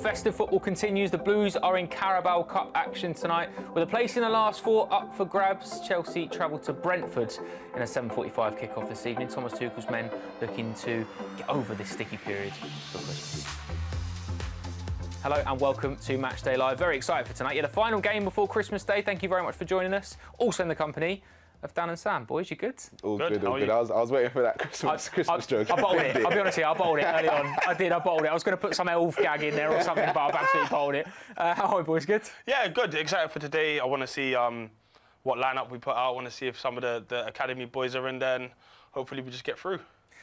festive football continues. The Blues are in Carabao Cup action tonight. With a place in the last four up for grabs, Chelsea travel to Brentford in a 7:45 kick-off this evening. Thomas Tuchel's men looking to get over this sticky period for Christmas. Hello and welcome to Matchday Live. Very excited for tonight. Yeah, the final game before Christmas Day. Thank you very much for joining us. Also in the company of Dan and Sam. Boys, you good? All good, all good. I was waiting for that Christmas joke. I bottled it. I'll be honest with you, I bottled it early on. I bottled it. I was going to put some elf gag in there or something, but I've absolutely bottled it. How are you, boys? Good? Yeah, good. Excited for today. I want to see what lineup we put out. I want to see if some of the academy boys are in there, and hopefully we just get through.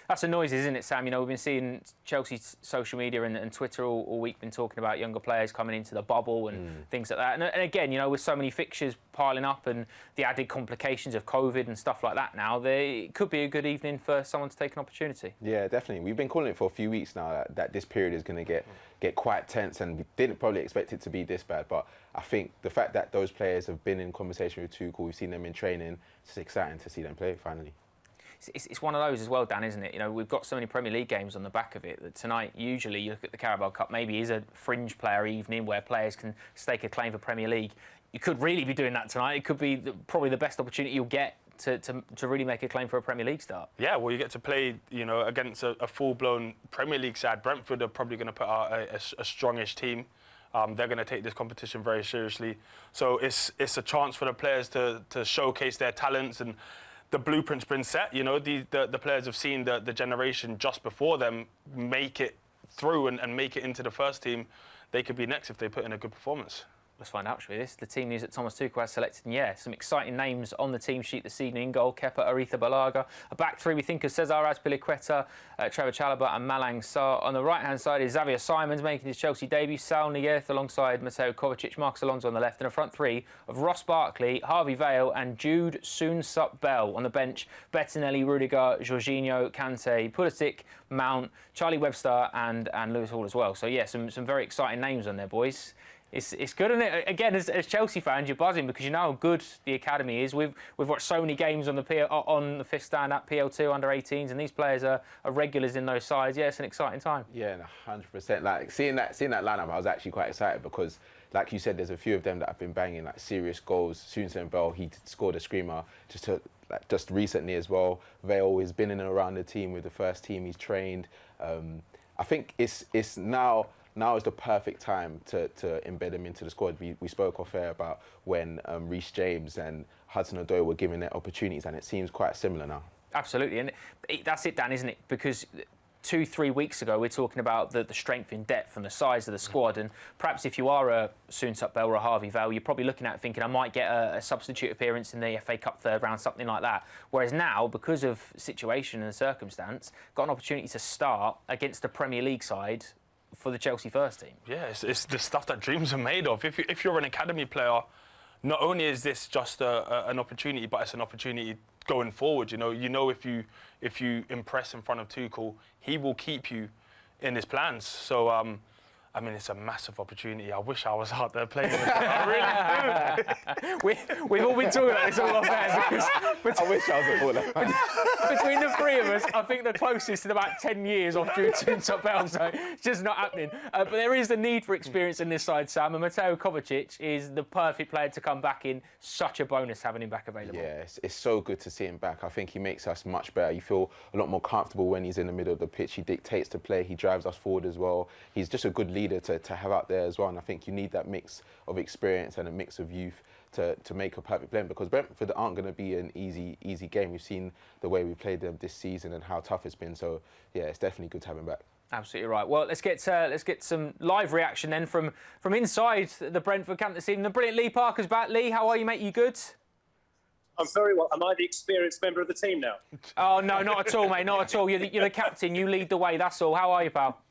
That's the noise, isn't it, Sam? You know, we've been seeing Chelsea's social media and Twitter all week been talking about younger players coming into the bubble and things like that. And again, you know, with so many fixtures piling up and the added complications of COVID and stuff like that now, it could be a good evening for someone to take an opportunity. Yeah, definitely. We've been calling it for a few weeks now that this period is going to get quite tense, and we didn't probably expect it to be this bad. But I think the fact that those players have been in conversation with Tuchel, we've seen them in training, it's exciting to see them play finally. It's one of those as well, Dan, isn't it? You know, we've got so many Premier League games on the back of it that tonight, usually, you look at the Carabao Cup, maybe is a fringe player evening where players can stake a claim for Premier League. You could really be doing that tonight. It could be probably the best opportunity you'll get to really make a claim for a Premier League start. Yeah, well, you get to play, you know, against a full-blown Premier League side. Brentford are probably going to put out a strongish team. They're going to take this competition very seriously. So it's a chance for the players to showcase their talents, and the blueprint's been set. You know, the players have seen the generation just before them make it through and make it into the first team. They could be next if they put in a good performance. Let's find out, shall we? This is the team news that Thomas Tuchel has selected. And yeah, some exciting names on the team sheet this evening. In goal, Kepa Arrizabalaga. A back three, we think of Cesar Azpilicueta, Trevor Chalobah and Malang Sarr. On the right-hand side is Xavier Simons making his Chelsea debut. Sal Niguez alongside Mateo Kovacic, Marcos Alonso on the left. And a front three of Ross Barkley, Harvey Vale and Jude Soon-Sup-Bell. On the bench, Bettinelli, Rudiger, Jorginho, Kanté, Pulisic, Mount, Charlie Webster and Lewis Hall as well. So yeah, some very exciting names on there, boys. It's good, isn't it? Again, as Chelsea fans, you're buzzing because you know how good the academy is. We've watched so many games on the fifth stand at PL2 under 18s, and these players are regulars in those sides. Yeah, it's an exciting time. Yeah, 100%. Like seeing that lineup, I was actually quite excited because, like you said, there's a few of them that have been banging like serious goals. Soon-Sup-Bell, he scored a screamer just recently as well. Vale has been in and around the team with the first team. He's trained. I think it's now is the perfect time to embed him into the squad. We spoke off air about when Reece James and Hudson-Odoi were given their opportunities, and it seems quite similar now. Absolutely, and that's it, Dan, isn't it? Because 2-3 weeks ago, we're talking about the strength in depth and the size of the squad, and perhaps if you are a Soon-Sup-Bell or a Harvey Vale, you're probably looking at it thinking, I might get a substitute appearance in the FA Cup third round, something like that. Whereas now, because of situation and circumstance, got an opportunity to start against the Premier League side for the Chelsea first team. Yeah, it's the stuff that dreams are made of. If you're an academy player, not only is this just an opportunity, but it's an opportunity going forward. You know, if you impress in front of Tuchel, he will keep you in his plans. So I mean, it's a massive opportunity. I wish I was out there playing with them. I really do. We've all been talking about this all off air because I wish I was a baller. Between the three of us, I think the closest in about 10 years off Jude Soon-Sup-Bell, so it's just not happening. But there is the need for experience in this side, Sam, and Mateo Kovacic is the perfect player to come back in. Such a bonus having him back available. Yeah, it's so good to see him back. I think he makes us much better. You feel a lot more comfortable when he's in the middle of the pitch. He dictates the play. He drives us forward as well. He's just a good leader to have out there as well, and I think you need that mix of experience and a mix of youth to make a perfect blend, because Brentford aren't going to be an easy game. We've seen the way we played them this season and how tough it's been, so yeah, it's definitely good to have him back. Absolutely right. Well, let's get some live reaction then from inside the Brentford camp this evening. The brilliant Lee Parker's back. Lee, how are you, mate? You good? I'm very well. Am I the experienced member of the team now? Oh no, not at all, mate. Not at all. You're the captain. You lead the way. That's all. How are you, pal?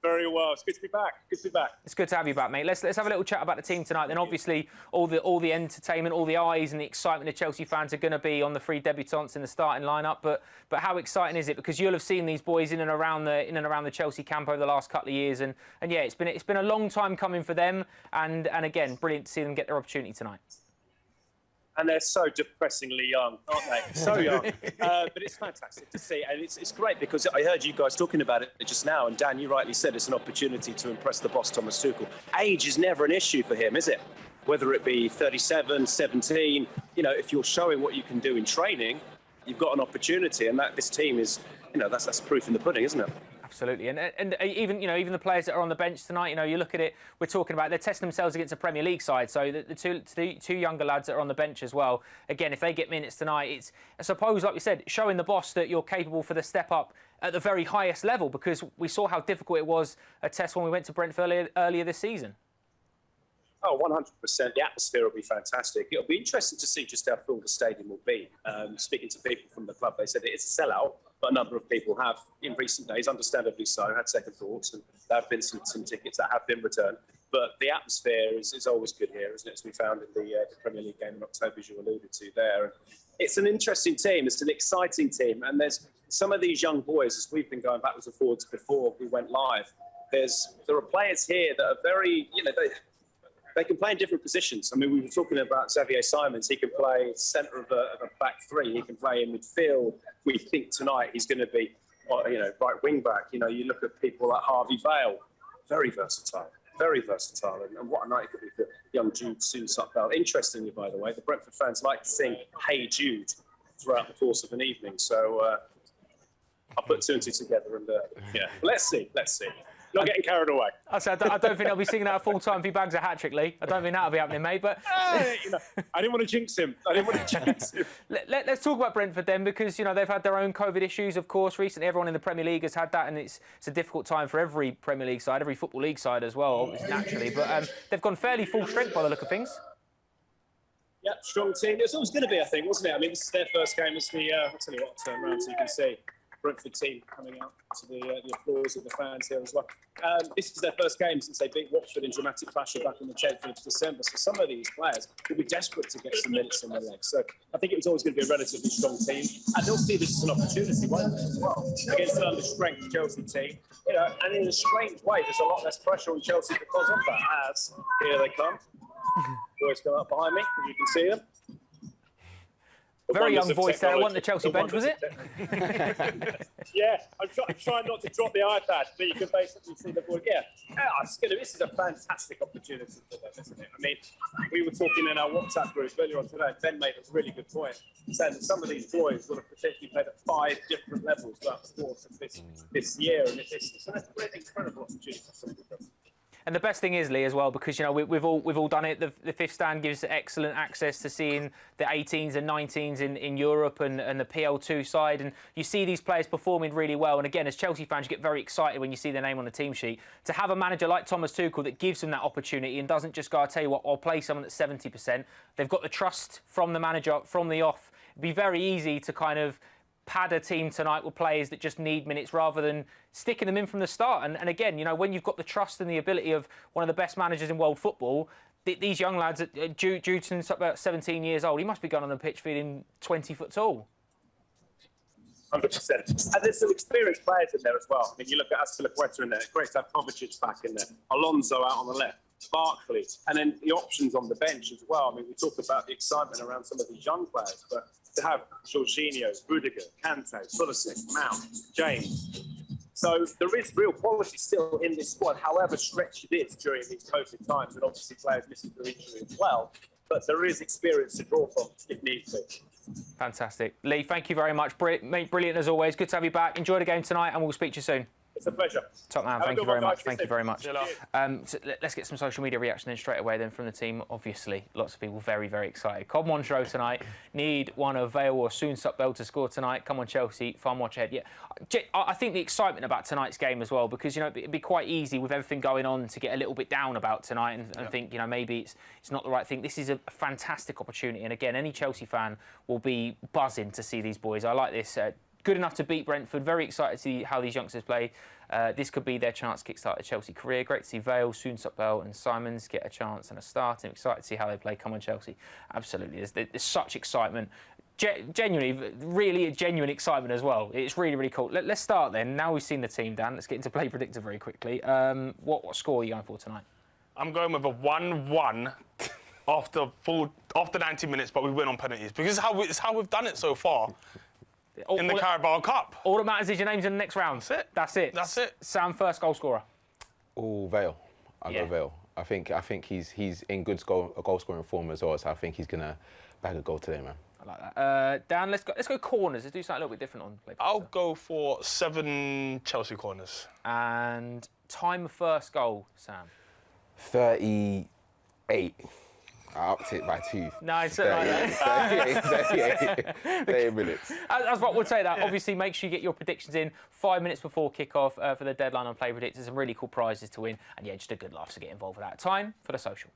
Very well. It's good to be back. Good to be back. It's good to have you back, mate. Let's have a little chat about the team tonight. Then obviously all the entertainment, all the eyes and the excitement of Chelsea fans are going to be on the three debutants in the starting lineup. But how exciting is it? Because you'll have seen these boys in and around the Chelsea camp over the last couple of years, and yeah, it's been a long time coming for them. And again, brilliant to see them get their opportunity tonight. And they're so depressingly young, aren't they? So young. But it's fantastic to see. And it's great because I heard you guys talking about it just now. And Dan, you rightly said it's an opportunity to impress the boss, Thomas Tuchel. Age is never an issue for him, is it? Whether it be 37, 17, if you're showing what you can do in training, you've got an opportunity. And this team is, that's proof in the pudding, isn't it? Absolutely, and even even the players that are on the bench tonight, you look at it. We're talking about they're testing themselves against a Premier League side. So the two younger lads that are on the bench as well. Again, if they get minutes tonight, it's I suppose, like we said, showing the boss that you're capable for the step up at the very highest level. Because we saw how difficult it was a test when we went to Brentford earlier this season. Oh, 100%. The atmosphere will be fantastic. It'll be interesting to see just how full the stadium will be. Speaking to people from the club, they said it's a sellout, but a number of people have, in recent days, understandably so, had second thoughts, and there have been some tickets that have been returned. But the atmosphere is always good here, isn't it? As we found in the Premier League game in October, as you alluded to there. And it's an interesting team. It's an exciting team. And there's some of these young boys, as we've been going backwards and forwards before we went live, there are players here that are very, they can play in different positions. I mean, we were talking about Xavier Simons. He can play centre of a back three. He can play in midfield. We think tonight he's going to be, right wing back. You look at people like Harvey Vale, very versatile. And what a night it could be for young Jude Soon-Sutbell. Interestingly, by the way, the Brentford fans like to sing Hey Jude throughout the course of an evening. So I'll put two and two together and, let's see. Not getting carried away. I don't think they'll be singing that full-time if he bags a hat-trick, Lee. I don't think that'll be happening, mate. But I didn't want to jinx him. Let's talk about Brentford then, because they've had their own COVID issues, of course. Recently, everyone in the Premier League has had that, and it's a difficult time for every Premier League side, every Football League side as well, naturally. But they've gone fairly full strength by the look of things. Yeah, strong team. It was always going to be, I think, wasn't it? I mean, this is their first game as the. I'll tell you what, I'll turn around so you can see. Brentford team coming out to the applause of the fans here as well. This is their first game since they beat Watford in dramatic fashion back on the 10th of December. So some of these players will be desperate to get some minutes on their legs. So I think it was always going to be a relatively strong team. And they'll see this as an opportunity, won't they, as well, against an under-strength Chelsea team. And in a strange way, there's a lot less pressure on Chelsea because of that. As here they come. Boys come up behind me, if you can see them. Very young voice there. I want the Chelsea bench, was it? Yeah, I'm trying not to drop the iPad, but you can basically see the board. Yeah, this is a fantastic opportunity for them, isn't it? I mean, we were talking in our WhatsApp group earlier on today. Ben made a really good point, saying that some of these boys will have potentially played at 5 different levels throughout the course of this year, and it's an incredible opportunity for some of them. And the best thing is, Lee, as well, because we've all done it. The fifth stand gives excellent access to seeing the 18s and 19s in Europe and the PL2 side, and you see these players performing really well. And again, as Chelsea fans, you get very excited when you see their name on the team sheet. To have a manager like Thomas Tuchel that gives them that opportunity and doesn't just go, "I'll tell you what, I'll play someone at 70%." They've got the trust from the manager from the off. It'd be very easy to kind of pad a team tonight with players that just need minutes rather than sticking them in from the start. And again, when you've got the trust and the ability of one of the best managers in world football, these young lads, Jude's about 17 years old, he must be going on the pitch feeling 20 foot tall. 100%. And there's some experienced players in there as well. I mean, you look at Aspilicueta in there, great to have Kovacic back in there, Alonso out on the left, Barkley, and then the options on the bench as well. I mean, we talk about the excitement around some of these young players, but to have Jorginho, Rudiger, Kanté, Pulisic, Mount, James. So there is real quality still in this squad, however stretched it is during these COVID times, and obviously players missing through injury as well. But there is experience to draw from if need be. Fantastic. Lee, thank you very much. Mate, brilliant as always. Good to have you back. Enjoy the game tonight, and we'll speak to you soon. It's a pleasure. Top man, thank you very much. Thank you very much. So let's get some social media reaction in straight away then from the team. Obviously, lots of people very, very excited. Come on, show tonight. Need one of Vale or Soon-Sutbell to score tonight. Come on, Chelsea. Fun watch ahead. Yeah, I think the excitement about tonight's game as well, because it'd be quite easy with everything going on to get a little bit down about tonight and think maybe it's not the right thing. This is a fantastic opportunity, and again, any Chelsea fan will be buzzing to see these boys. I like this. Good enough to beat Brentford. Very excited to see how these youngsters play. This could be their chance to kickstart a Chelsea career. Great to see Vale, Soon-Sutbell and Simons get a chance and a start. I'm excited to see how they play. Come on, Chelsea. Absolutely. There's such excitement. Genuinely, really a genuine excitement as well. It's really, really cool. Let's start then. Now we've seen the team, Dan. Let's get into play predictor very quickly. What score are you going for tonight? I'm going with a 1-1 after 90 minutes, but we win on penalties because it's how we've done it so far in the Carabao Cup. All that matters is your name's in the next round. That's it. That's it. Sam, first goal scorer. Oh, Vale. I'll go Vale. I think he's in good goal scoring form as well, so I think he's gonna bag a goal today, man. I like that. Dan, let's go corners. Let's do something a little bit different on play. I'll go for 7 Chelsea corners. And time of first goal, Sam. 38. I upped it by 2. No, it's like 38 minutes. That's what we'll say. That obviously make sure you get your predictions in 5 minutes before kick-off for the deadline on Play Predictors. Some really cool prizes to win, and yeah, just a good laugh to get involved with that. Time for the social.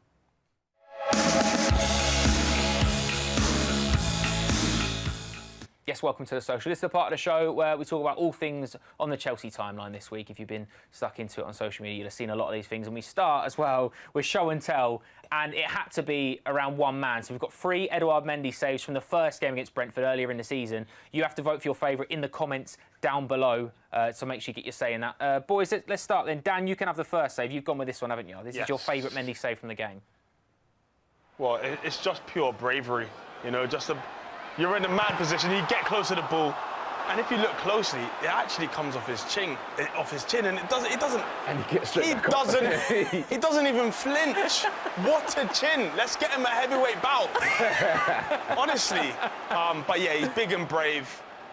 Yes, welcome to the social. This is the part of the show where we talk about all things on the Chelsea timeline this week. If you've been stuck into it on social media, you'll have seen a lot of these things. And we start as well with show and tell, and it had to be around one man. So we've got 3 Edouard Mendy saves from the first game against Brentford earlier in the season. You have to vote for your favourite in the comments down below, so make sure you get your say in that. Boys, let's start then. Dan, you can have the first save. You've gone with this one, haven't you? This is your favourite Mendy save from the game. Well, it's just pure bravery, you know, you're in a mad position, you get close to the ball, and if you look closely, it actually comes off his chin, and it doesn't. And he gets straight back up. He doesn't even flinch. What a chin! Let's get him a heavyweight bout. Honestly, but yeah, he's big and brave,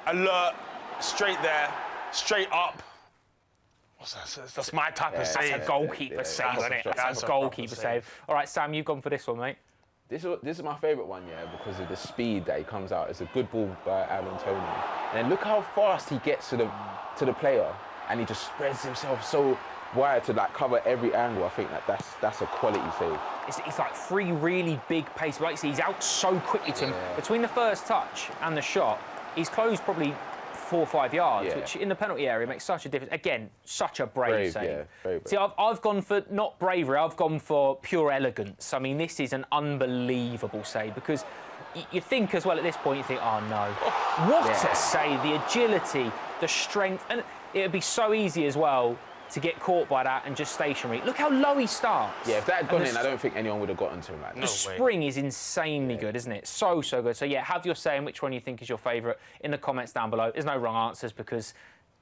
alert, straight there, straight up. What's that? That's my type of save. That's a goalkeeper save, isn't it? That's a goalkeeper save. All right, Sam, you've gone for this one, mate. This is my favourite one, because of the speed that he comes out. It's a good ball by Ivan Toney. And then look how fast he gets to the player, and he just spreads himself so wide to cover every angle. I think that's a quality save. It's like 3 really big pace. Like you see, he's out so quickly to him. Between the first touch and the shot, he's closed probably 4 or 5 yards, which in the penalty area makes such a difference. Again, such a brave save. Yeah, very brave. See, I've gone for not bravery, I've gone for pure elegance. I mean, this is an unbelievable save because you think as well at this point, you think, oh no, what a save, the agility, the strength, and it would be so easy as well to get caught by that and just stationary. Look how low he starts. Yeah, if that had gone in, I don't think anyone would have gotten to him. The spring is insanely good, isn't it? So good. So yeah, have your say on which one you think is your favourite in the comments down below. There's no wrong answers because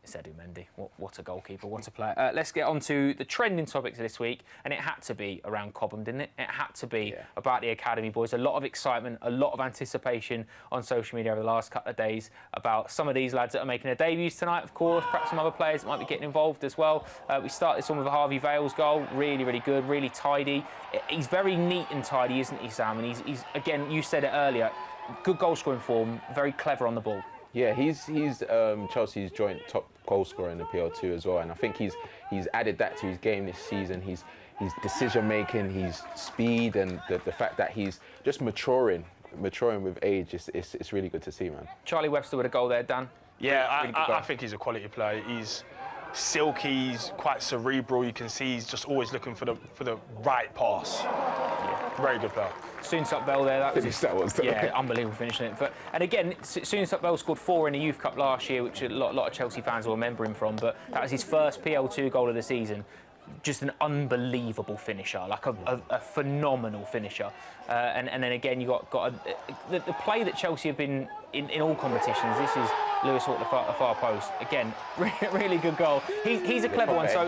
it's Edu Mendy. What a goalkeeper, what a player. Let's get on to the trending topics of this week, and it had to be around Cobham, didn't it? It had to be about the academy boys. A lot of excitement, a lot of anticipation on social media over the last couple of days about some of these lads that are making their debuts tonight, of course, perhaps some other players that might be getting involved as well. We start this one with a Harvey Vale's goal. Really, really good, really tidy. He's very neat and tidy, isn't he, Sam? And he's again, you said it earlier, good goal scoring form, very clever on the ball. Yeah, he's Chelsea's joint top goal scorer in the PL2 as well, and I think he's added that to his game this season. His decision making, his speed, and the fact that he's just maturing with age. It's really good to see, man. Charlie Webster with a goal there, Dan. Yeah, really I think he's a quality player. He's silky, he's quite cerebral. You can see he's just always looking for the right pass. Very good player. Soonsup Bell there. That was unbelievable finishing it. And again, Soonsup Bell scored 4 in the Youth Cup last year, which a lot of Chelsea fans will remember him from. But that was his first PL2 goal of the season. Just an unbelievable finisher, like a phenomenal finisher. And then again, you got the play that Chelsea have been in all competitions. This is Lewis Hawke, the far post. Again, really good goal. He's a clever one. So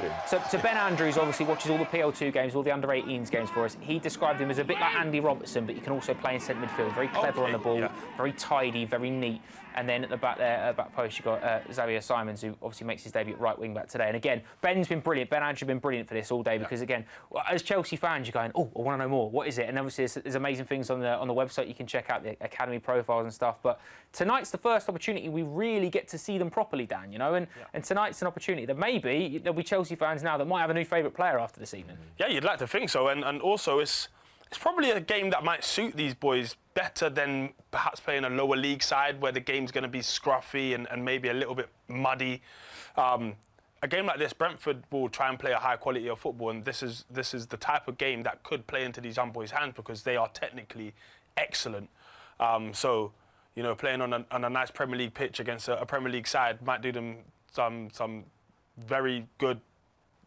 Ben Andrews obviously watches all the PL2 games, all the under-18s games for us. He described him as a bit like Andy Robertson, but he can also play in centre midfield. Very clever on the ball, very tidy, very neat. And then at the back there, back post, you've got Xavier Simons, who obviously makes his debut at right wing back today. And again, Ben's been brilliant. Ben Andrews has been brilliant for this all day because, again, as Chelsea fans, you're going, oh, I want to know more. What is it? And obviously, there's amazing things on the website. You can check out the academy profiles and stuff. But tonight's the first opportunity we really get to see them properly, Dan, you know? And tonight's an opportunity that maybe there'll be Chelsea fans now that might have a new favourite player after this evening. Yeah, you'd like to think so. And also, it's probably a game that might suit these boys better than perhaps playing a lower league side where the game's going to be scruffy and maybe a little bit muddy. A game like this, Brentford will try and play a high quality of football, and this is the type of game that could play into these young boys' hands because they are technically excellent. So, you know, playing on a nice Premier League pitch against a Premier League side might do them some very good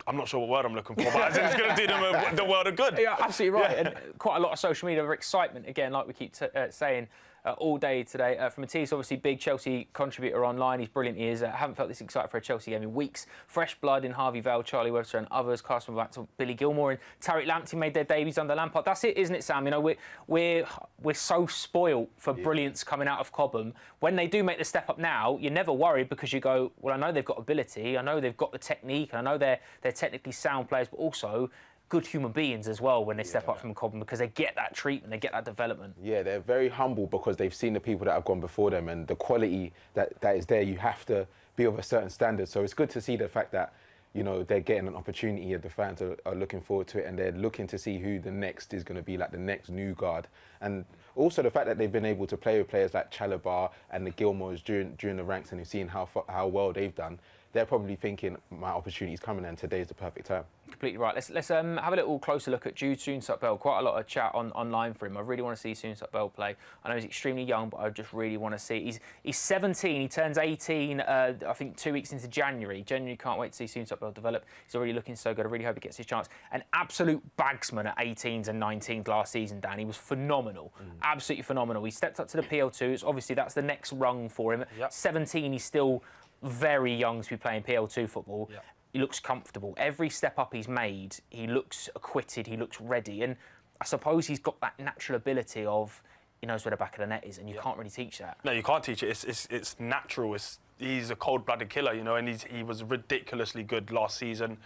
I'm not sure what word I'm looking for, but it's going to do them the world of good. Yeah, absolutely right. And quite a lot of social media excitement, again, like we keep saying all day today. From Matisse, obviously big Chelsea contributor online. He's brilliant. He is. I haven't felt this excited for a Chelsea game in weeks. Fresh blood in Harvey Vale, Charlie Webster and others. Carson back to Billy Gilmore and Tariq Lamptey made their debuts under Lampard. That's it, isn't it, Sam? You know, we're so spoilt for brilliance coming out of Cobham. When they do make the step up now, you're never worried because you go, well, I know they've got ability, I know they've got the technique, and I know they're technically sound players, but also good human beings as well when they step up from Cobham because they get that treatment, they get that development. Yeah, they're very humble because they've seen the people that have gone before them and the quality that is there. You have to be of a certain standard. So it's good to see the fact that, you know, they're getting an opportunity and the fans are looking forward to it and they're looking to see who the next is going to be, like the next new guard. And also the fact that they've been able to play with players like Chalobah and the Gilmores during the ranks and you've seen how well they've done. They're probably thinking my opportunity's coming and today's the perfect time. Completely right. Let's have a little closer look at Jude Soonsup-Bell. Quite a lot of chat online for him. I really want to see Soonsup-Bell play. I know he's extremely young, but I just really want to see. He's 17. He turns 18, I think, 2 weeks into January. Genuinely can't wait to see Soonsup-Bell develop. He's already looking so good. I really hope he gets his chance. An absolute bagsman at 18s and 19s last season, Dan. He was phenomenal. Absolutely phenomenal. He stepped up to the PL2. Obviously, that's the next rung for him. Yep. 17, he's still very young to be playing PL2 football. Yep. He looks comfortable. Every step up he's made, he looks acquitted, he looks ready. And I suppose he's got that natural ability of he knows where the back of the net is, and you can't really teach that. No, you can't teach it. It's natural. He's a cold-blooded killer, you know, and he was ridiculously good last season.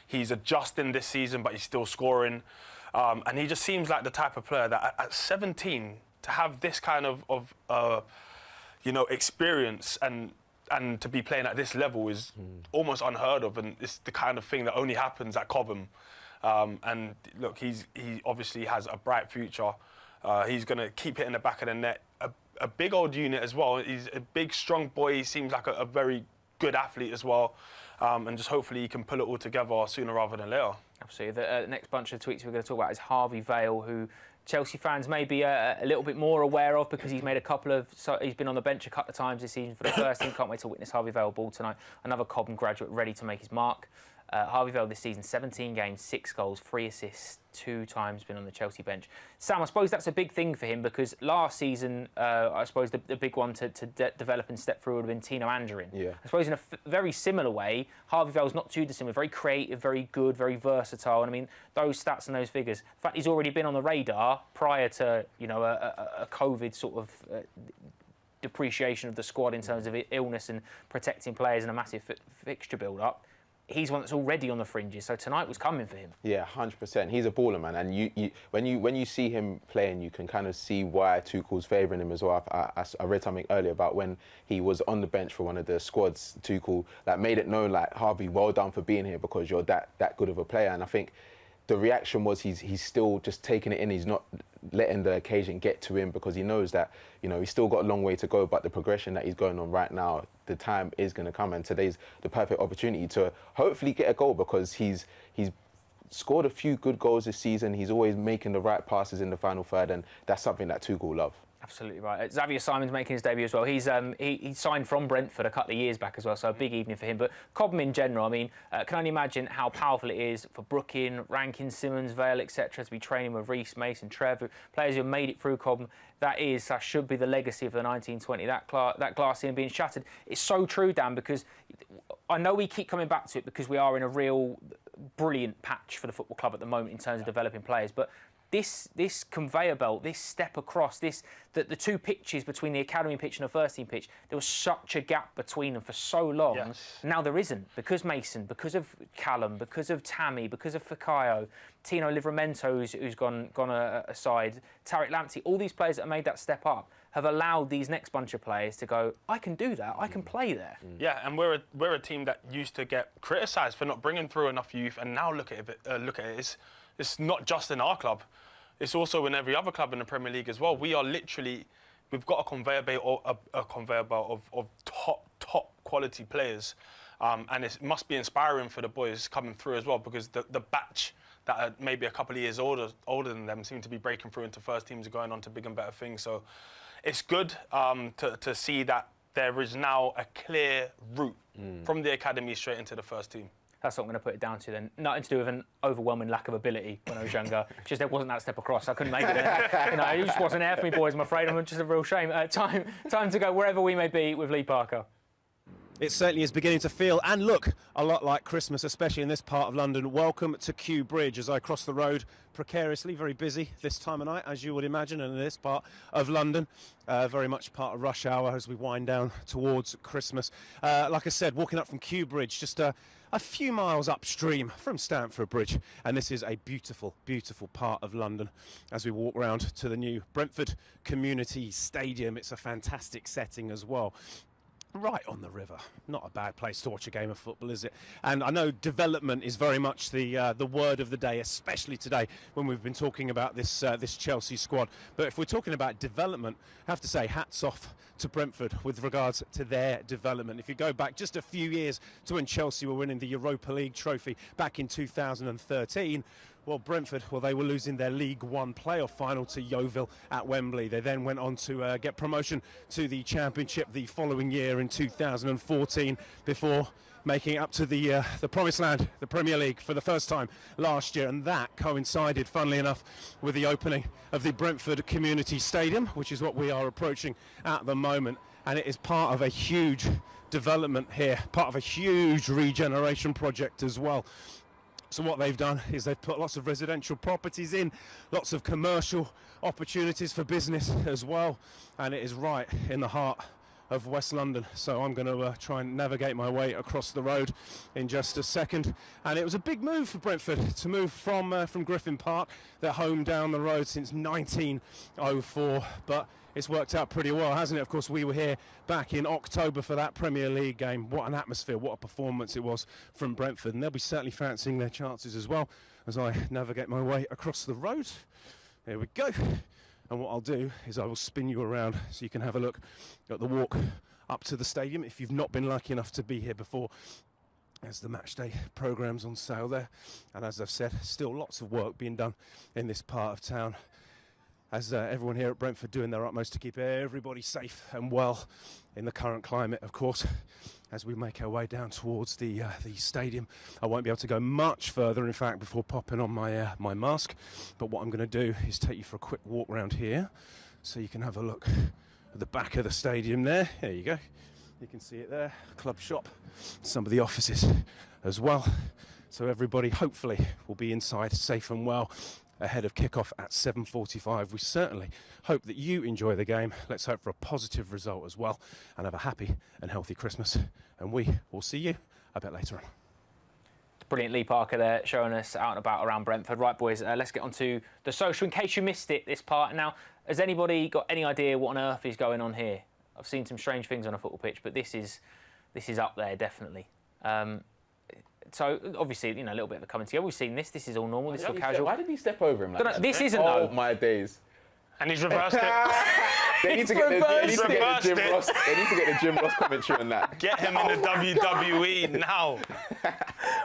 He's adjusting this season, but he's still scoring. And he just seems like the type of player that at 17, to have this kind of you know, experience and to be playing at this level is almost unheard of, and it's the kind of thing that only happens at Cobham. And look, he obviously has a bright future. He's going to keep hitting the back of the net. A big old unit as well. He's a big, strong boy. He seems like a very good athlete as well. And just hopefully he can pull it all together sooner rather than later. Absolutely. The next bunch of tweets we're going to talk about is Harvey Vale, who Chelsea fans may be a little bit more aware of because he's made he's been on the bench a couple of times this season for the first team. Can't wait to witness Harvey Vale ball tonight. Another Cobham graduate ready to make his mark. Harvey Vale this season, 17 games, 6 goals, 3 assists, 2 times been on the Chelsea bench. Sam, I suppose that's a big thing for him because last season, I suppose the big one to develop and step through would have been Tino Angerin. Yeah. I suppose in a very similar way, Harvey Vale's not too dissimilar, very creative, very good, very versatile. And I mean, those stats and those figures, the fact he's already been on the radar prior to, you know, a COVID sort of depreciation of the squad in terms of illness and protecting players and a massive fixture build-up. He's one that's already on the fringes, so tonight was coming for him. Yeah, 100%. He's a baller, man, and when you see him playing, you can kind of see why Tuchel's favouring him as well. I read something earlier about when he was on the bench for one of the squads. Tuchel made it known, Harvey, well done for being here because you're that good of a player. And I think the reaction was he's still just taking it in. He's not letting the occasion get to him because he knows that, you know, he's still got a long way to go, but the progression that he's going on right now, the time is going to come, and today's the perfect opportunity to hopefully get a goal because he's scored a few good goals this season. He's always making the right passes in the final third, and that's something that Tuchel loves. Absolutely right. Xavier Simon's making his debut as well. He signed from Brentford a couple of years back as well, so a big evening for him. But Cobham in general, I mean, can only imagine how powerful it is for Brooking, Rankin, Simmons, Vale, etc. to be training with Reece, Mason, Trevor, players who have made it through Cobham. That should be the legacy of the 1920. That glass ceiling being shattered. It's so true, Dan, because I know we keep coming back to it because we are in a real brilliant patch for the football club at the moment in terms of developing players, but this conveyor belt, this step across, the 2 pitches between the academy pitch and the first team pitch, there was such a gap between them for so long. Yes. Now there isn't, because Mason, because of Callum, because of Tammy, because of Fikayo, Tino Livramento, who's gone aside, Tariq Lamptey, all these players that have made that step up have allowed these next bunch of players to go, I can do that, I can play there. Yeah, and we're a team that used to get criticised for not bringing through enough youth, and now look at it, it's not just in our club. It's also in every other club in the Premier League as well. We've got a conveyor belt of top quality players, and it must be inspiring for the boys coming through as well because the batch that are maybe a couple of years older than them seem to be breaking through into first teams and going on to big and better things. So it's good to see that there is now a clear route from the academy straight into the first team. That's what I'm going to put it down to then. Nothing to do with an overwhelming lack of ability when I was younger. Just there wasn't that step across. I couldn't make it. It just wasn't there for me, boys. I'm afraid. I'm just a real shame. Time to go wherever we may be with Lee Parker. It certainly is beginning to feel and look a lot like Christmas, especially in this part of London. Welcome to Kew Bridge as I cross the road precariously, very busy this time of night, as you would imagine, and in this part of London, very much part of rush hour as we wind down towards Christmas. Like I said, walking up from Kew Bridge, just a few miles upstream from Stamford Bridge, and this is a beautiful, beautiful part of London as we walk round to the new Brentford Community Stadium. It's a fantastic setting as well. Right on the river. Not a bad place to watch a game of football, is it? And I know development is very much the word of the day, especially today when we've been talking about this Chelsea squad. But if we're talking about development, I have to say hats off to Brentford with regards to their development. If you go back just a few years to when Chelsea were winning the Europa League trophy back in 2013, well, Brentford, they were losing their League One playoff final to Yeovil at Wembley. They then went on to get promotion to the Championship the following year in 2014 before making it up to the promised land, the Premier League, for the first time last year. And that coincided, funnily enough, with the opening of the Brentford Community Stadium, which is what we are approaching at the moment. And it is part of a huge development here, part of a huge regeneration project as well. So what they've done is they've put lots of residential properties in, lots of commercial opportunities for business as well, and it is right in the heart of West London. So I'm going to try and navigate my way across the road in just a second. And it was a big move for Brentford to move from Griffin Park, their home down the road since 1904, but it's worked out pretty well, hasn't it? Of course, we were here back in October for that Premier League game. What an atmosphere, what a performance it was from Brentford. And they'll be certainly fancying their chances as well as I navigate my way across the road. Here we go. And what I'll do is I will spin you around so you can have a look at the walk up to the stadium if you've not been lucky enough to be here before. As the Matchday programme's on sale there. And as I've said, still lots of work being done in this part of town, as everyone here at Brentford doing their utmost to keep everybody safe and well in the current climate, of course. As we make our way down towards the stadium, I won't be able to go much further, in fact, before popping on my mask. But what I'm going to do is take you for a quick walk around here, so you can have a look at the back of the stadium there. There you go. You can see it there. Club shop, some of the offices as well. So everybody, hopefully, will be inside safe and well ahead of kickoff at 7:45. We certainly hope that you enjoy the game. Let's hope for a positive result as well, and have a happy and healthy Christmas. And we will see you a bit later on. Brilliant Lee Parker there, showing us out and about around Brentford. Right, boys, let's get on to the social. In case you missed it, this part. Now, has anybody got any idea what on earth is going on here? I've seen some strange things on a football pitch, but this is up there, definitely. So, obviously, a little bit of a coming together. We've seen this. This is all normal. This is all casual. Why did he step over him like that? This isn't, though. though. Oh, my days. And he's reversed it. They need to get the Jim Ross commentary on that. Get him in the WWE now.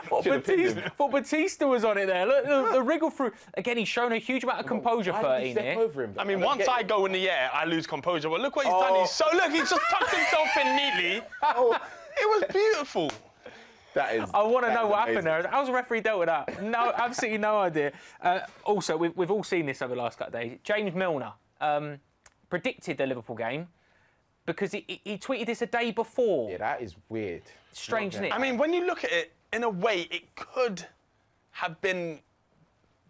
What Batista was on it there. Look, the wriggle through. Again, he's shown a huge amount of composure, 13 here. Over him, I mean, once I go in the air, I lose composure. But look what he's done. He's just tucked himself in neatly. Oh, it was beautiful. I want to know what happened there. How's the referee dealt with that? No, absolutely no idea. Also, we've all seen this over the last couple of days. James Milner predicted the Liverpool game because he tweeted this a day before. Yeah, that is weird. Strange, isn't it? I mean, when you look at it, in a way, it could have been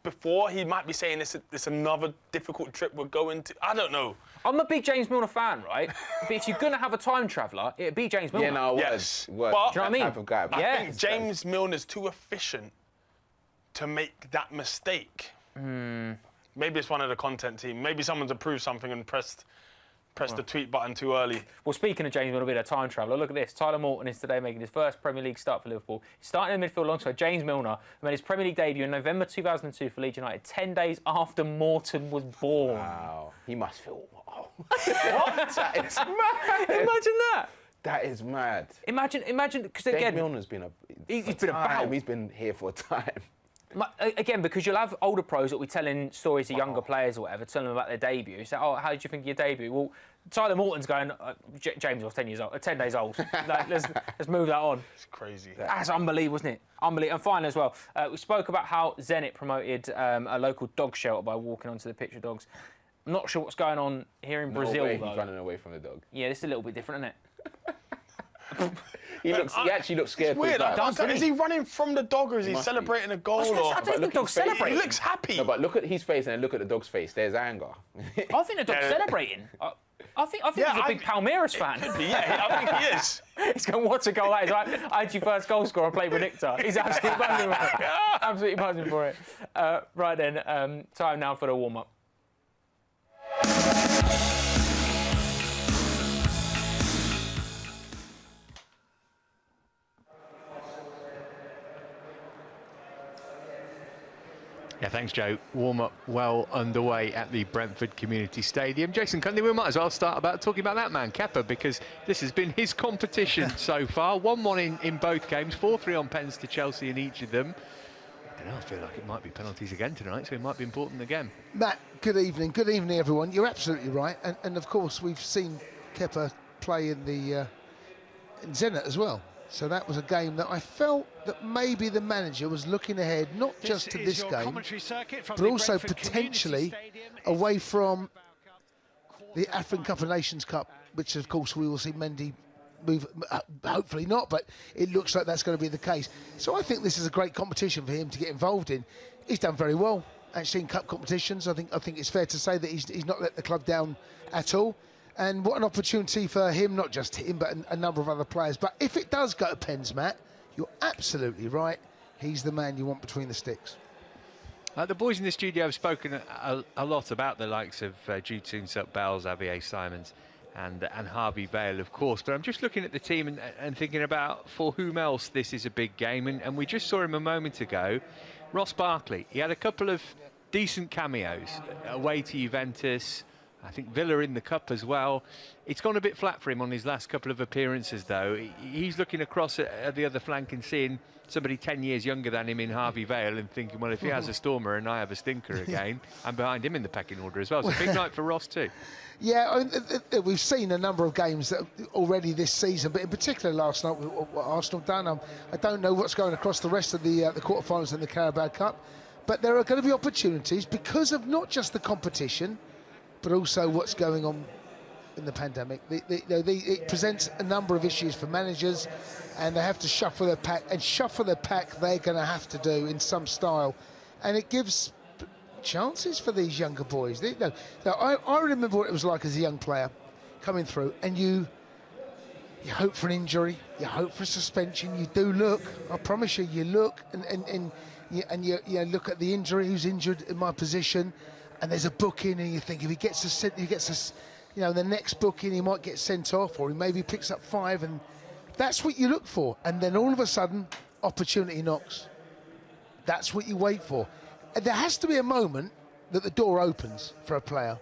before. He might be saying this another difficult trip we're going to. I don't know. I'm a big James Milner fan, right? But if you're going to have a time traveller, it'd be James Milner. Yeah, no, yes. But, do you know what I mean? Type of guy. I think James Milner's too efficient to make that mistake. Maybe it's one of the content team. Maybe someone's approved something and pressed the tweet button too early. Well, speaking of James Milner being a time traveller, look at this. Tyler Morton is today making his first Premier League start for Liverpool. He's starting in the midfield alongside James Milner, who made his Premier League debut in November 2002 for Leeds United, 10 days after Morton was born. Wow. He must feel... Wow. What? That is mad. Imagine that. That is mad. Imagine, because again... Milner's been he's been about. He's been here for a time. Again, because you'll have older pros that will be telling stories to younger players or whatever, telling them about their debut. So, oh, how did you think of your debut? Well, Tyler Morton's going, James was 10 years old, 10 days old. Like, let's move that on. It's crazy. That's unbelievable, isn't it? Unbelievable. And finally as well, we spoke about how Zenit promoted a local dog shelter by walking onto the pitch of dogs. I'm not sure what's going on here in Brazil, way though. he's running away from the dog. Yeah, this is a little bit different, isn't it? He actually looks scared. It's weird. Is he running from the dog or is he celebrating a goal? I don't think the dog's celebrating. He looks happy. No, but look at his face and then look at the dog's face. There's anger. I think the dog's celebrating. I think he's a big Palmeiras fan. Could be, yeah, I think he is. He's going, what a goal that is. I had your first goal scorer, I played with Nickter. He's absolutely buzzing for it. Absolutely buzzing for it. Right then, time now for the warm-up. Yeah, thanks, Joe. Warm-up well underway at the Brentford Community Stadium. Jason Cundy, we might as well start talking about that man, Kerr, because this has been his competition so far. 1-1 in both games, 4-3 on pens to Chelsea in each of them. I don't know, I feel like it might be penalties again tonight, so it might be important again. Matt, good evening. Good evening, everyone. You're absolutely right. And of course, we've seen Kerr play in the in Zenit as well. So that was a game that I felt that maybe the manager was looking ahead, not just to this game, but also potentially away from the African Cup of Nations Cup, which of course we will see Mendy move, hopefully not, but it looks like that's going to be the case. So I think this is a great competition for him to get involved in. He's done very well actually in cup competitions. I think it's fair to say that he's not let the club down at all. And what an opportunity for him, not just him, but a number of other players. But if it does go to pens, Matt, you're absolutely right. He's the man you want between the sticks. The boys in the studio have spoken a lot about the likes of Jude Bells, Xavier Simons and Harvey Vale, of course. But I'm just looking at the team and thinking about for whom else this is a big game. And we just saw him a moment ago. Ross Barkley, he had a couple of decent cameos away to Juventus. I think Villa in the Cup as well. It's gone a bit flat for him on his last couple of appearances, though. He's looking across at the other flank and seeing somebody 10 years younger than him in Harvey Vale and thinking, well, if he has a stormer and I have a stinker again, I'm behind him in the pecking order as well. It's a big night for Ross too. Yeah, we've seen a number of games already this season, but in particular last night, what Arsenal done. I don't know what's going across the rest of the quarterfinals in the Carabao Cup, but there are going to be opportunities because of not just the competition, but also what's going on in the pandemic. It presents a number of issues for managers, and they have to shuffle their pack. And shuffle their pack, they're going to have to do in some style, and it gives chances for these younger boys. I remember what it was like as a young player coming through, and you hope for an injury, you hope for a suspension. You do look. I promise you, you look and you look at the injury. Who's injured in my position? And there's a booking, and you think if he gets the next booking, he might get sent off, or he maybe picks up 5, and that's what you look for. And then all of a sudden, opportunity knocks. That's what you wait for. And there has to be a moment that the door opens for a player,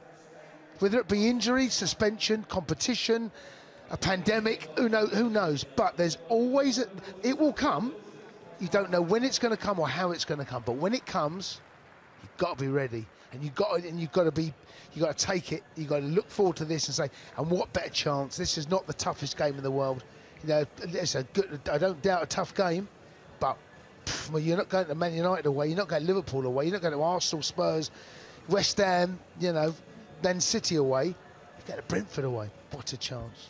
whether it be injury, suspension, competition, a pandemic. Who knows? But there's always it will come. You don't know when it's going to come or how it's going to come, but when it comes, you've got to be ready. And you've got to take it. You've got to look forward to this and say, and what better chance? This is not the toughest game in the world. It's I don't doubt a tough game, but you're not going to Man United away. You're not going to Liverpool away. You're not going to Arsenal, Spurs, West Ham. then City away. You go to Brentford away. What a chance.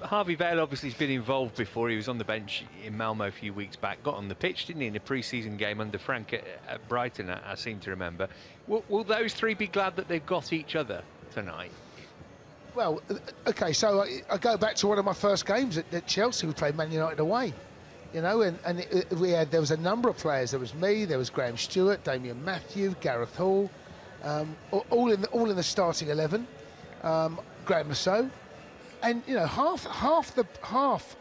Harvey Vale obviously has been involved before. He was on the bench in Malmo a few weeks back, got on the pitch, didn't he, in a pre-season game under Frank at Brighton, I seem to remember. Will those three be glad that they've got each other tonight? Well, OK, so I go back to one of my first games at Chelsea. We played Man United away, you know, and there was a number of players. There was me, there was Graham Stewart, Damien Matthew, Gareth Hall, all in the starting 11. Graham Lasso. And you know, half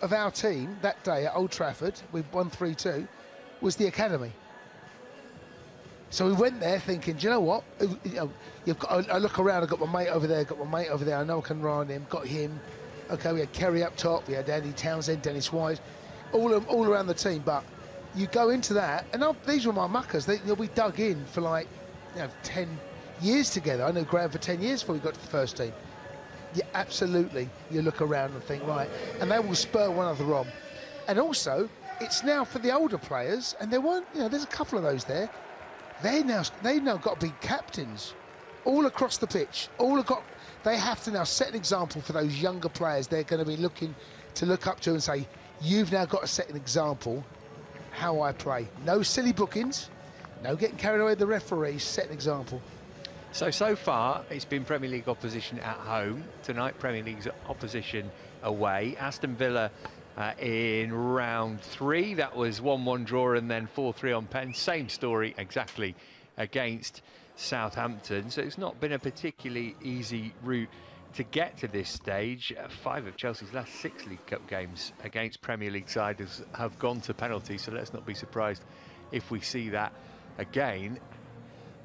of our team that day at Old Trafford, we won 3-2, was the academy. So we went there thinking, do you know what? I look around. I got my mate over there. I know I can run him. Got him. Okay, we had Kerry up top. We had Andy Townsend, Dennis Wise, all around the team. But you go into that, and these were my muckers. They'll be dug in for like 10 years together. I knew Graham for 10 years before we got to the first team. Yeah, absolutely. You look around and think, right, and they will spur one another on. And also, it's now for the older players, and there weren't, there's a couple of those there. They've now got to be captains all across the pitch. They have to now set an example for those younger players. They're going to be looking to look up to and say, you've now got to set an example how I play. No silly bookings, no getting carried away with the referees, set an example. So far, it's been Premier League opposition at home. Tonight, Premier League's opposition away. Aston Villa in round 3. That was 1-1 draw and then 4-3 on pen. Same story exactly against Southampton. So it's not been a particularly easy route to get to this stage. 5 of Chelsea's last 6 League Cup games against Premier League sides have gone to penalties. So let's not be surprised if we see that again.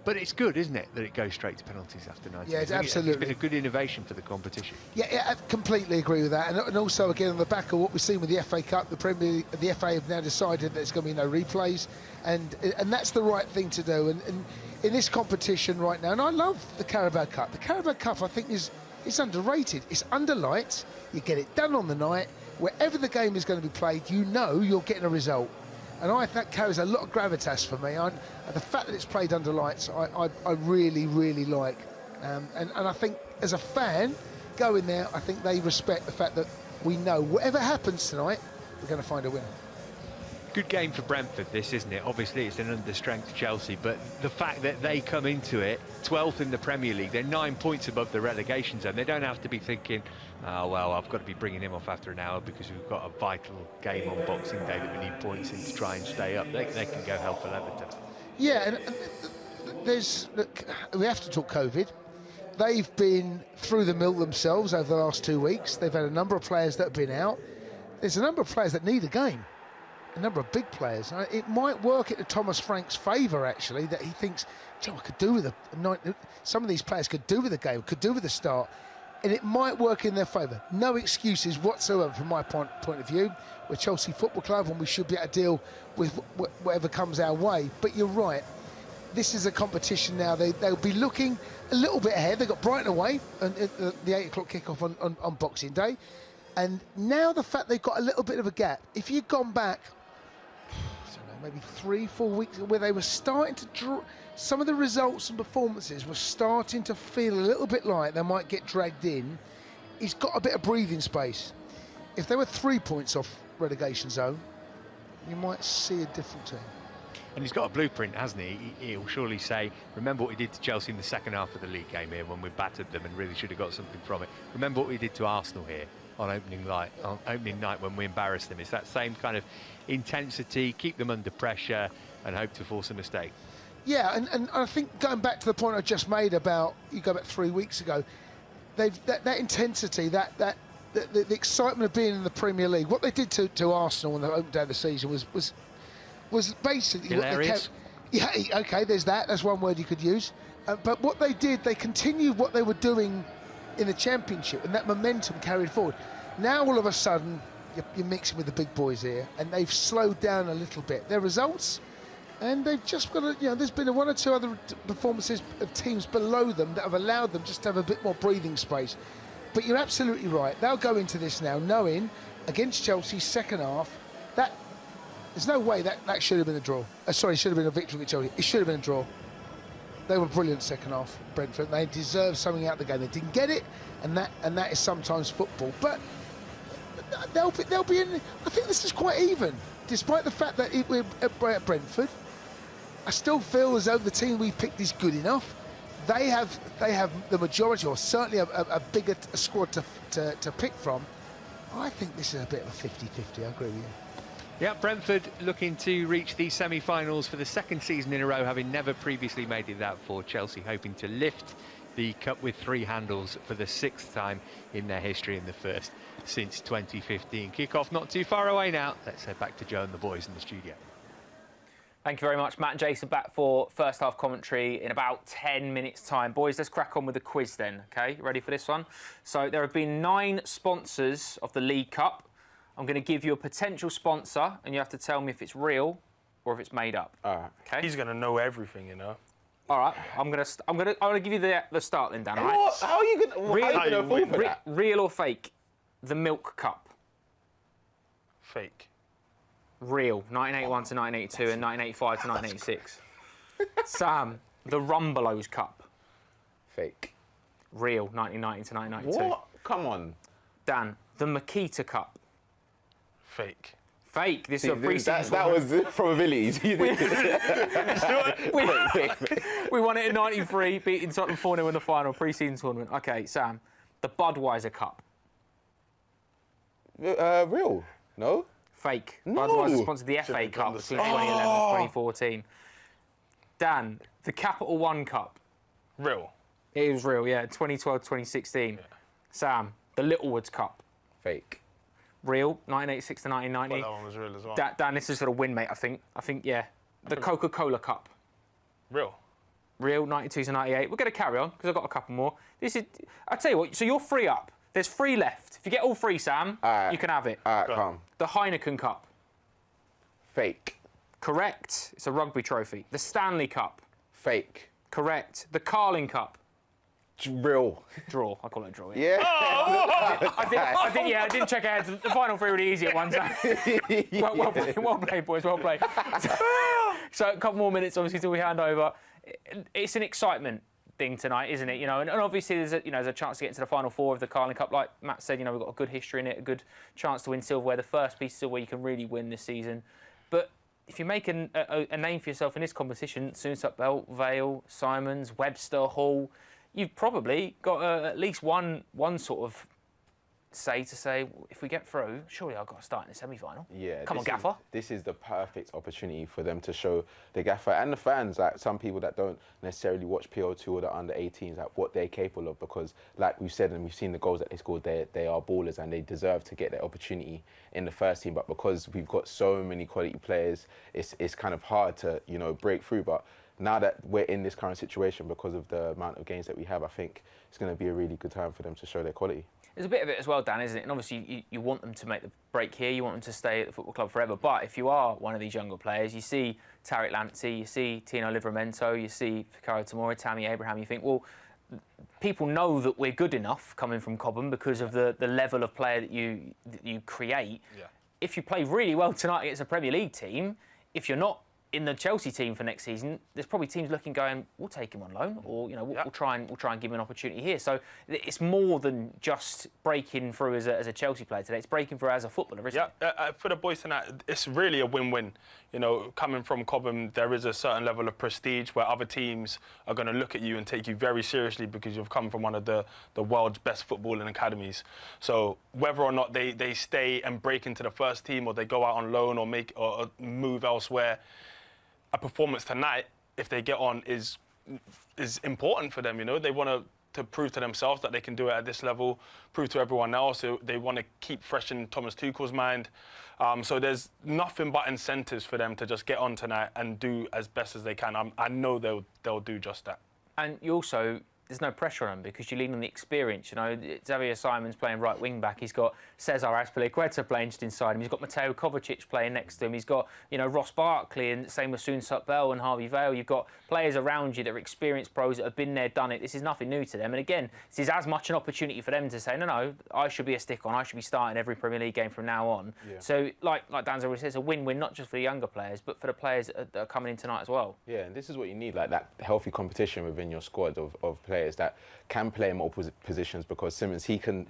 But it's good, isn't it, that it goes straight to penalties after 90 minutes? Yeah, it's absolutely. It's been a good innovation for the competition. Yeah, I completely agree with that. And also, again, on the back of what we've seen with the FA Cup, the FA have now decided that there's going to be no replays. And that's the right thing to do. And in this competition right now, and I love the Carabao Cup. The Carabao Cup, I think, is underrated. It's under lights. You get it done on the night. Wherever the game is going to be played, you're getting a result. And I think that carries a lot of gravitas for me. The fact that it's played under lights, I really, really like. And I think, as a fan, going there, I think they respect the fact that we know whatever happens tonight, we're going to find a winner. Good game for Brentford, this, isn't it? Obviously, it's an understrength Chelsea, but the fact that they come into it 12th in the Premier League, they're 9 points above the relegation zone. They don't have to be thinking, oh, well, I've got to be bringing him off after an hour because we've got a vital game on Boxing Day that we need points in to try and stay up. They can go hell for leather tonight. Yeah, and we have to talk COVID. They've been through the mill themselves over the last 2 weeks. They've had a number of players that have been out. There's a number of players that need a game. A number of big players. It might work into Thomas Frank's favour, actually, that he thinks, I could do with some of these players could do with a game, could do with a start, and it might work in their favour. No excuses whatsoever from my point of view. We're Chelsea Football Club and we should be able to deal with whatever comes our way. But you're right, this is a competition now. They'll be looking a little bit ahead. They've got Brighton away, and the 8 o'clock kickoff on Boxing Day. And now the fact they've got a little bit of a gap. If you'd gone back, maybe 3-4 weeks where they were starting to draw, some of the results and performances were starting to feel a little bit like they might get dragged in. He's got a bit of breathing space. If they were 3 points off relegation zone, you might see a different team. And he's got a blueprint, hasn't he? He'll surely say, remember what we did to Chelsea in the second half of the league game here when we battered them and really should have got something from it. Remember what we did to Arsenal here on opening night when we embarrassed them. It's that same kind of intensity, keep them under pressure and hope to force a mistake. Yeah, and I think going back to the point I just made about, you go back 3 weeks ago, that intensity, the excitement of being in the Premier League, what they did to Arsenal on the opening day of the season was basically hilarious. Yeah, okay, there's that. That's one word you could use. But what they did, they continued what they were doing in the Championship, and that momentum carried forward. Now, all of a sudden, you're mixing with the big boys here, and they've slowed down a little bit. Their results, and they've just got to, there's been 1 or 2 other performances of teams below them that have allowed them just to have a bit more breathing space. But you're absolutely right. They'll go into this now knowing, against Chelsea, second half, that there's no way that should have been a draw. Sorry, it should have been a victory against Chelsea. It should have been a draw. They were brilliant second half, Brentford. They deserved something out of the game. They didn't get it, and that is sometimes football. But they'll be in. I think this is quite even, despite the fact that we're at Brentford. I still feel as though the team we picked is good enough. They have the majority, or certainly a bigger squad to pick from. I think this is a bit of a 50-50. I agree with you. Yeah, Brentford looking to reach the semi-finals for the 2nd season in a row, having never previously made it that far. Chelsea hoping to lift the cup with 3 handles for the 6th time in their history, and the 1st since 2015. Kick-off not too far away now. Let's head back to Joe and the boys in the studio. Thank you very much. Matt and Jason back for first half commentary in about 10 minutes' time. Boys, let's crack on with the quiz then, OK? Ready for this one? So there have been 9 sponsors of the League Cup. I'm going to give you a potential sponsor, and you have to tell me if it's real or if it's made up. All right. Okay. He's going to know everything, you know. All right. I'm gonna give you the start then, Dan. All right. What? How are you gonna fall for that? Real or fake? The Milk Cup. Fake. Real. 1981 to 1982 and 1985 to 1986. Sam. The Rumbelows Cup. Fake. Real. 1990 to 1992. What? Come on. Dan. The Makita Cup. Fake. Fake. This is a pre-season that was the probabilities. we won it in 93, beating Tottenham 4-0 in the final, pre-season tournament. OK, Sam. The Budweiser Cup. Real. No? Fake. No. Budweiser sponsored the FA Cup between 2011 and 2014. Dan. The Capital One Cup. Real. It was real, yeah. 2012, 2016. Yeah. Sam. The Littlewoods Cup. Fake. Real. 1986 to 1990. Well, that one was real as well. Dan, this is for the win, mate, I think. Yeah. The Coca-Cola Cup. Real. Real. 92 to 98. We're going to carry on, because I've got a couple more. I'll tell you what, so you're 3 up. There's 3 left. If you get all 3, Sam, you can have it. All right, calm. The Heineken Cup. Fake. Correct. It's a rugby trophy. The Stanley Cup. Fake. Correct. The Carling Cup. Real. Draw. I call it a draw. Yeah. I didn't check ahead. The final 3 were the easier ones. Well played, boys. Well played. So a couple more minutes, obviously, till we hand over. It's an excitement thing tonight, isn't it? You know, and obviously there's a chance to get into the final 4 of the Carling Cup. Like Matt said, we've got a good history in it, a good chance to win silverware, the first piece of silverware you can really win this season. But if you make a name for yourself in this competition, Soonsup Belt, Vale, Simons, Webster, Hull, you've probably got at least one sort of say, if we get through, surely I've got to start in the semi-final. Yeah. Come on, Gaffer. This is the perfect opportunity for them to show the Gaffer and the fans, like some people that don't necessarily watch PO2 or the under-18s, like what they're capable of. Because, like we've said and we've seen the goals that they scored, they are ballers and they deserve to get that opportunity in the first team. But because we've got so many quality players, it's kind of hard to break through. But now that we're in this current situation, because of the amount of games that we have, I think it's going to be a really good time for them to show their quality. There's a bit of it as well, Dan, isn't it? And obviously you want them to make the break here, you want them to stay at the football club forever. But if you are one of these younger players, you see Tariq Lamptey, you see Tino Livramento, you see Fikayo Tomori, Tammy Abraham, you think, well, people know that we're good enough coming from Cobham because of the level of player that you create. Yeah. If you play really well tonight against a Premier League team, if you're not in the Chelsea team for next season, there's probably teams looking going, we'll take him on loan, or we'll try and give him an opportunity here. So it's more than just breaking through as a Chelsea player today. It's breaking through as a footballer, isn't it? For the boys tonight, it's really a win-win. Coming from Cobham, there is a certain level of prestige where other teams are going to look at you and take you very seriously because you've come from one of the world's best footballing academies. So whether or not they stay and break into the first team, or they go out on loan or move elsewhere, a performance tonight, if they get on, is important for them. They want to prove to themselves that they can do it at this level, prove to everyone else. They want to keep fresh in Thomas Tuchel's mind. So there's nothing but incentives for them to just get on tonight and do as best as they can. I know they'll do just that. And you also, there's no pressure on them because you lean on the experience. Xavier Simons playing right wing back. He's got Cesar Azpilicueta playing just inside him. He's got Mateo Kovacic playing next to him. He's got Ross Barkley, and same with Soonsup Bell and Harvey Vale. You've got players around you that are experienced pros that have been there, done it. This is nothing new to them. And again, this is as much an opportunity for them to say, no, I should be a stick-on. I should be starting every Premier League game from now on. Yeah. So, like Dan's already said, it's a win-win, not just for the younger players, but for the players that are coming in tonight as well. Yeah, and this is what you need, like that healthy competition within your squad of players that can play in multiple positions, because Simmons, he can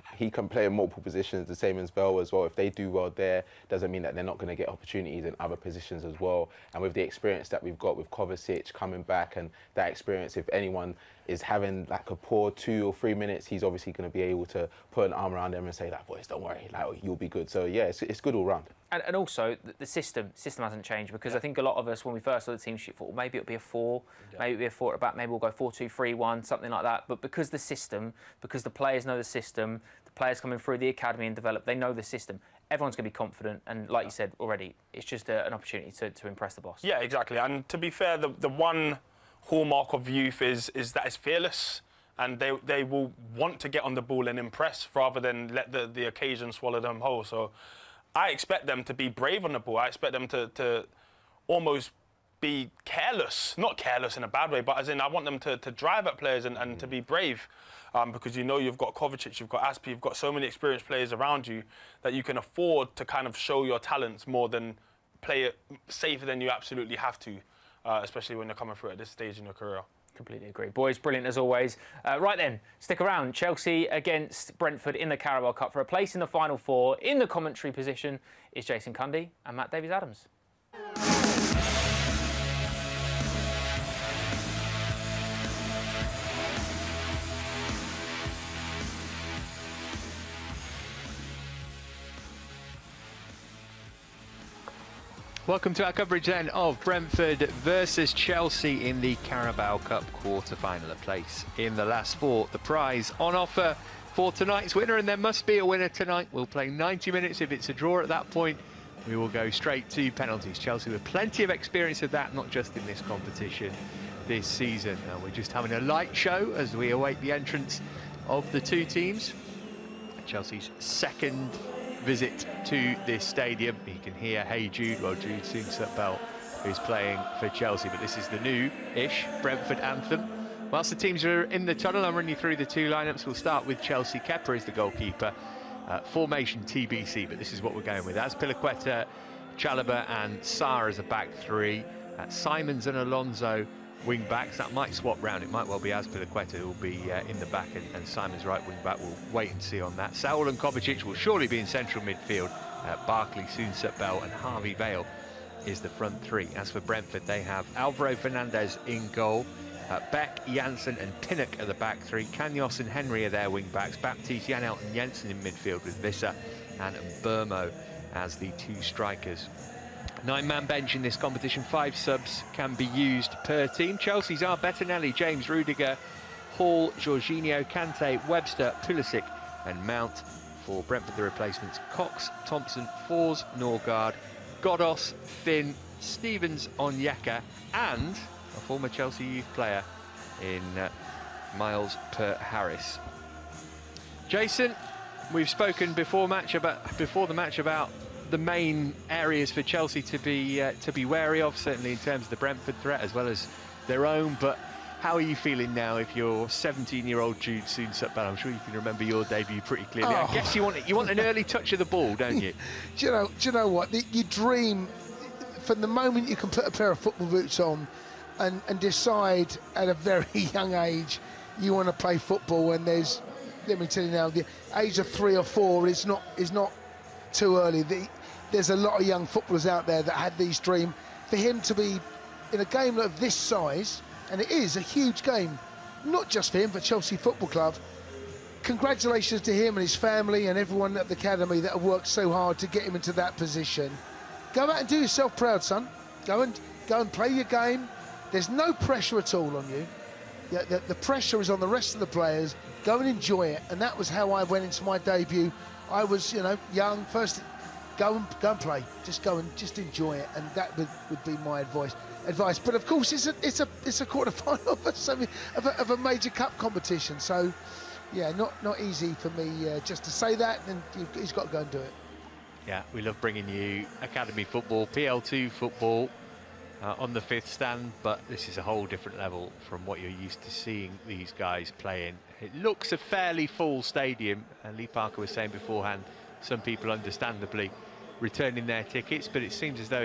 play in multiple positions, the same as Bell as well. If they do well there, doesn't mean that they're not going to get opportunities in other positions as well. And with the experience that we've got with Kovacic coming back, and that experience, if anyone is having like a poor 2 or 3 minutes, he's obviously going to be able to put an arm around them and say, like, boys, don't worry, like, you'll be good. So yeah, it's good all round. And also the system hasn't changed, because I think a lot of us, when we first saw the team sheet, thought, well, maybe it'll be a 4, maybe it'll be a 4 at the back, maybe we'll go 4-2-3-1, something like that. But because the system, because the players know the system, the players coming through the academy and develop, they know the system. Everyone's going to be confident, and like you said already, it's just an opportunity to impress the boss. Yeah, exactly. And to be fair, the one hallmark of youth is that it's fearless, and they will want to get on the ball and impress rather than let the occasion swallow them whole. So I expect them to be brave on the ball. I expect them to almost be careless, not careless in a bad way, but as in I want them to drive at players and to be brave, because you know you've got Kovacic, you've got Aspi, you've got so many experienced players around you that you can afford to kind of show your talents more than play it safer than you absolutely have to, especially when you're coming through at this stage in your career. Completely agree. Boys, brilliant as always. Right then, stick around. Chelsea against Brentford in the Carabao Cup for a place in the Final Four. In the commentary position is Jason Cundy and Matt Davies-Adams. Welcome to our coverage then of Brentford versus Chelsea in the Carabao Cup quarter-final. A place in the last four. The prize on offer for tonight's winner, and there must be a winner tonight. We'll play 90 minutes. If it's a draw at that point, we will go straight to penalties. Chelsea with plenty of experience of that, not just in this competition this season. We're just having a light show as we await the entrance of the two teams. Chelsea's second visit to this stadium. You can hear Hey Jude, well, Jude Soonsup-Bell, who's playing for Chelsea, but this is the new-ish Brentford anthem. Whilst the teams are in the tunnel, I'm running you through the two lineups. We'll start with Chelsea. Kerr is the goalkeeper. Formation TBC, but this is what we're going with. Azpilicueta, Chalobah and Sarr as a back three. Simons and Alonso wing backs. That might swap round. It might well be Azpilicueta who will be in the back and Simon's right wing back. We'll wait and see on that. Saul and Kovacic will surely be in central midfield. Barkley, Soonsup-Bell and Harvey Vale is the front three. As for Brentford, they have Alvaro Fernandez in goal. Beck, Janssen and Pinnock are the back three. Kanyos and Henry are their wing backs. Baptiste, Janelt and Jensen in midfield with Visser and Burmo as the two strikers. 9-man bench in this competition. 5 subs can be used per team. Chelsea's are Bettinelli, James, Rudiger, Hall, Jorginho, Kanté, Webster, Pulisic and Mount. For Brentford, the replacements: Cox, Thompson, Fors, Norgard, Godos, Finn, Stevens, Onyeka and a former Chelsea youth player in Miles Harris. Jason, we've spoken before the match about the main areas for Chelsea to be wary of, certainly in terms of the Brentford threat as well as their own. But how are you feeling now if you're 17-year-old Jude Soonsup-Bell? I'm sure you can remember your debut pretty clearly. I guess you want an early touch of the ball, don't you? Do you know what? You dream from the moment you can put a pair of football boots on and decide at a very young age you want to play football. And let me tell you now, the age of 3 or 4 is not too early. There's a lot of young footballers out there that had these dreams. For him to be in a game of this size, and it is a huge game, not just for him, but Chelsea Football Club, congratulations to him and his family and everyone at the academy that have worked so hard to get him into that position. Go out and do yourself proud, son. Go and play your game. There's no pressure at all on you. The pressure is on the rest of the players. Go and enjoy it. And that was how I went into my debut. I was, young. First, go and play. Just enjoy it. And that would be my advice. But of course, it's a quarter-final of a major cup competition. So, yeah, not easy for me just to say that. And he's got to go and do it. Yeah, we love bringing you academy football, PL2 football on the 5th stand, but this is a whole different level from what you're used to seeing these guys playing. It looks a fairly full stadium, and Lee Parker was saying beforehand, some people understandably returning their tickets, but it seems as though